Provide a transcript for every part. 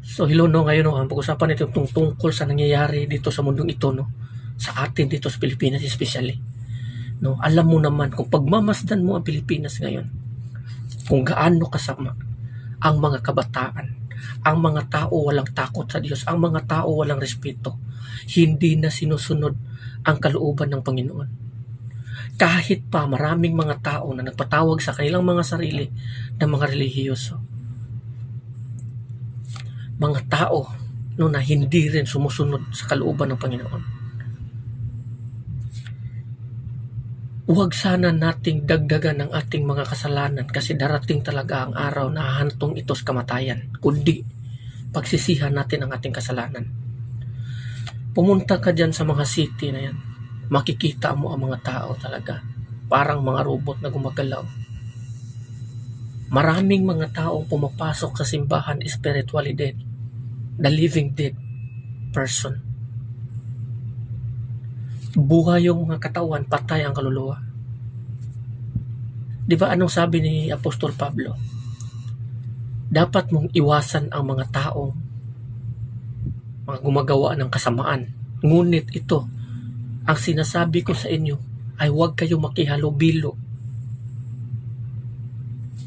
So hello no, ngayon no, ang pag-usapan ito tungkol sa nangyayari dito sa mundong ito no, sa atin dito sa Pilipinas especially. No, alam mo naman kung pagmamasdan mo ang Pilipinas ngayon, kung gaano kasama ang mga kabataan, ang mga tao walang takot sa Diyos, ang mga tao walang respeto, hindi na sinusunod ang kalooban ng Panginoon. Kahit pa maraming mga tao na nagpatawag sa kanilang mga sarili ng mga relihiyoso, mga tao no, na hindi rin sumusunod sa kalooban ng Panginoon. Huwag sana nating dagdagan ang ating mga kasalanan kasi darating talaga ang araw na hahantong ito sa kamatayan, kundi pagsisihan natin ang ating kasalanan. Pumunta ka dyan sa mga city na yan, makikita mo ang mga tao talaga, parang mga robot na gumagalaw. Maraming mga taong pumapasok sa simbahan spiritually dead, the living dead person. Buhay yung mga katawan, patay ang kaluluwa. Di ba anong sabi ni Apostol Pablo? Dapat mong iwasan ang mga taong mga gumagawa ng kasamaan. Ngunit ito, ang sinasabi ko sa inyo ay huwag kayong makihalubilo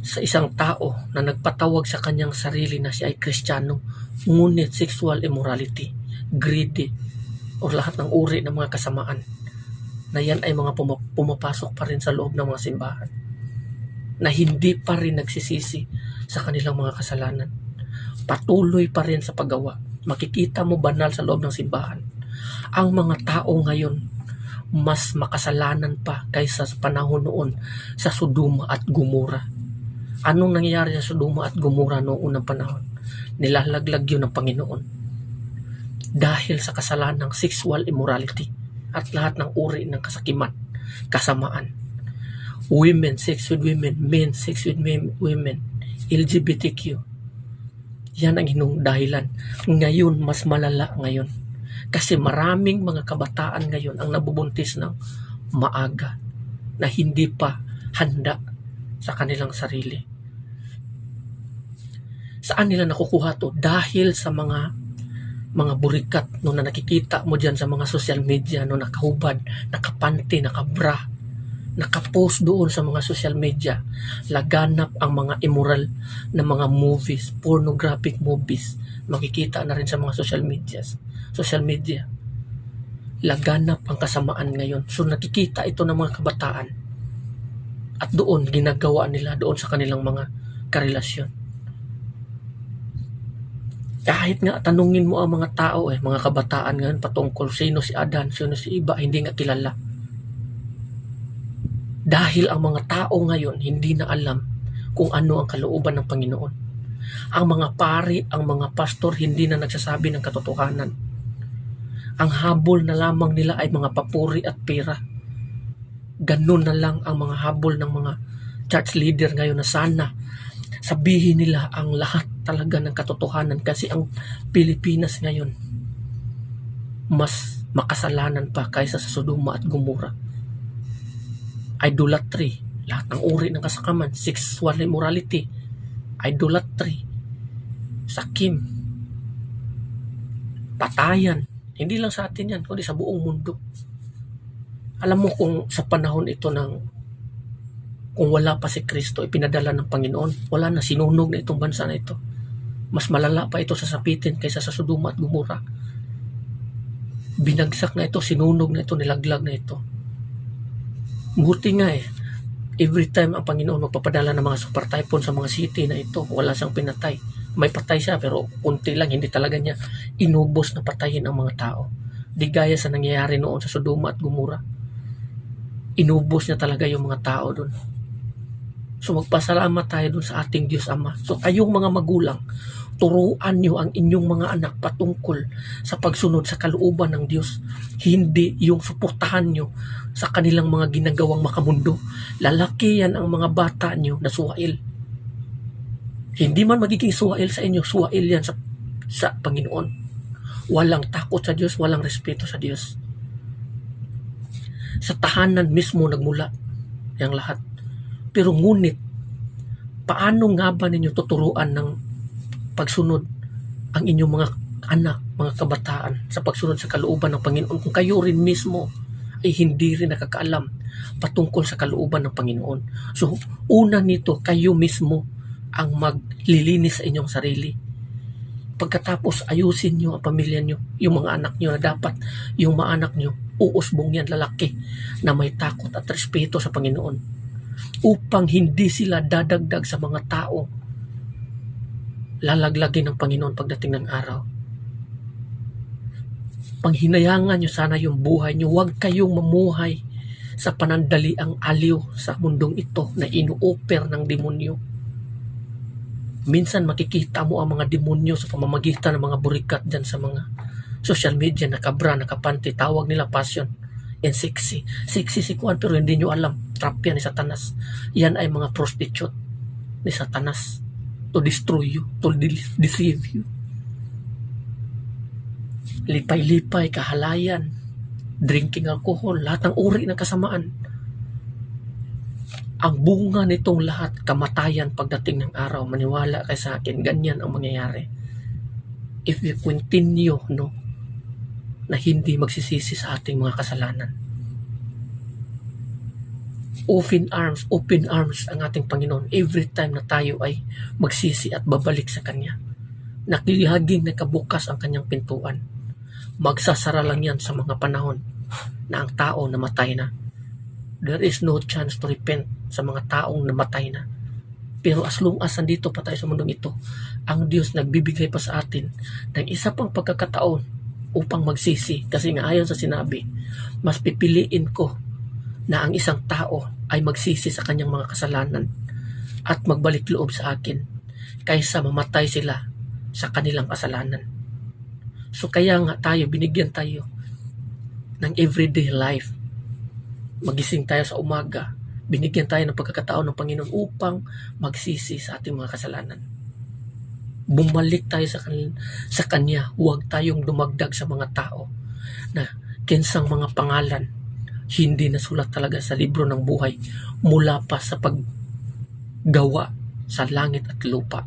sa isang tao na nagpatawag sa kanyang sarili na siya ay Kristiyano, ngunit sexual immorality, greedy, o lahat ng uri ng mga kasamaan na yan ay mga pumapasok pa rin sa loob ng mga simbahan na hindi pa rin nagsisisi sa kanilang mga kasalanan. Patuloy pa rin sa paggawa. Makikita mo banal sa loob ng simbahan. Ang mga tao ngayon mas makasalanan pa kaysa sa panahon noon sa Sodoma at Gomora. Anong nangyayari sa Sodoma at Gomora noong unang panahon? Nilalaglag yun ng Panginoon dahil sa kasalanang sexual immorality at lahat ng uri ng kasakiman, kasamaan. Women, sex with women, men, sex with women, LGBTQ. Yan ang inong dahilan. Ngayon, mas malala ngayon. Kasi maraming mga kabataan ngayon ang nabubuntis ng maaga na hindi pa handa sa kanilang sarili. Saan nila nakukuha to? Dahil sa mga burikat no, na nakikita mo dyan sa mga social media no, nakahubad, nakapanty, nakabra, nakapost doon sa mga social media. Laganap ang mga immoral na mga movies, pornographic movies. Makikita na rin sa mga social media. Laganap ang kasamaan ngayon. So nakikita ito ng mga kabataan. At doon ginagawa nila doon sa kanilang mga karelasyon. Kahit nga tanungin mo ang mga tao mga kabataan ngayon patungkol sino si Adan, sino si Iba, hindi nga kilala. Dahil ang mga tao ngayon hindi na alam kung ano ang kalooban ng Panginoon. Ang mga pari, ang mga pastor hindi na nagsasabi ng katotohanan. Ang habol na lamang nila ay mga papuri at pera. Ganun na lang ang mga habol ng mga church leader ngayon na sana sabihin nila ang lahat talaga ng katotohanan kasi ang Pilipinas ngayon mas makasalanan pa kaysa sa Sodoma at Gomora. Idolatry, lahat ng uri ng kasakaman, sexual immorality, idolatry, sakim, patayan, hindi lang sa atin yan, kundi sa buong mundo. Alam mo kung sa panahon ito kung wala pa si Kristo, ipinadala ng Panginoon, wala na, sinunog na itong bansa na ito. Mas malala pa ito sasapitin kaysa sa Sodoma at Gomora. Binagsak na ito, sinunog na ito, nilaglag na ito. Buti nga every time ang Panginoon magpapadala ng mga super typhoon sa mga city na ito, wala siyang pinatay. May patay siya pero kunti lang, hindi talaga niya inubos na patayin ang mga tao. Di gaya sa nangyayari noon sa Sodoma at Gomora. Inubos niya talaga yung mga tao doon. So magpasalamat tayo dun sa ating Diyos Ama. So kayong mga magulang, turuan nyo ang inyong mga anak patungkol sa pagsunod sa kalooban ng Diyos. Hindi yung suportahan nyo sa kanilang mga ginagawang makamundo. Lalaki yan ang mga bata nyo na suwail. Hindi man magiging suwail sa inyo, suwail yan sa Panginoon. Walang takot sa Diyos, walang respeto sa Diyos. Sa tahanan mismo nagmula yung lahat. Pero ngunit, paano nga ba ninyo tuturuan ng pagsunod ang inyong mga anak, mga kabataan sa pagsunod sa kalooban ng Panginoon kung kayo rin mismo ay hindi rin nakakaalam patungkol sa kalooban ng Panginoon. So, una nito, kayo mismo ang maglilinis sa inyong sarili. Pagkatapos, ayusin nyo ang pamilya nyo, yung mga anak nyo na dapat yung mga anak nyo, uusbong yan lalaki na may takot at respeto sa Panginoon upang hindi sila dadagdag sa mga tao lalaglagin ng Panginoon pagdating ng araw. Panghinayangan nyo sana yung buhay nyo. Huwag kayong mamuhay sa panandaliang aliw sa mundong ito na inu-offer ng demonyo. Minsan makikita mo ang mga demonyo sa pamamagitan ng mga burikat dyan sa mga social media, nakabra, nakapanty, tawag nila passion and sexy. Sexy si Kuan pero hindi nyo alam, trap yan ni Satanas. Yan ay mga prostitute ni Satanas to destroy you, to deceive you. Lipay-lipay, kahalayan, drinking alcohol, lahat ng uri ng kasamaan. Ang bunga nitong lahat, kamatayan pagdating ng araw. Maniwala kay sa akin, ganyan ang mangyayari. If we continue, na hindi magsisisi sa ating mga kasalanan. Open arms ang ating Panginoon every time na tayo ay magsisi at babalik sa Kanya. Nakilihaging nakabukas ang Kanyang pintuan. Magsasara lang yan sa mga panahon na ang tao namatay na. There is no chance to repent sa mga taong namatay na. Pero as long as nandito pa tayo sa mundong ito, ang Diyos nagbibigay pa sa atin ng isa pang pagkakataon upang magsisi. Kasi nga ayon sa sinabi, mas pipiliin ko na ang isang tao ay magsisi sa kanyang mga kasalanan at magbalik loob sa akin kaysa mamatay sila sa kanilang kasalanan. So kaya nga binigyan tayo ng everyday life. Magising tayo sa umaga, binigyan tayo ng pagkakataon ng Panginoon upang magsisi sa ating mga kasalanan. Bumalik tayo sa Kanya, huwag tayong dumagdag sa mga tao na kinsang mga pangalan hindi nasulat talaga sa libro ng buhay mula pa sa paggawa sa langit at lupa.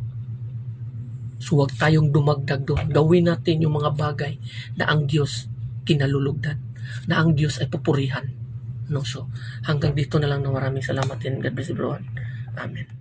So huwag tayong dumagdag doon. Gawin natin yung mga bagay na ang Diyos kinalulugdan, na ang Diyos ay pupurihan. So hanggang dito na lang na maraming salamat and God bless everyone. Amen.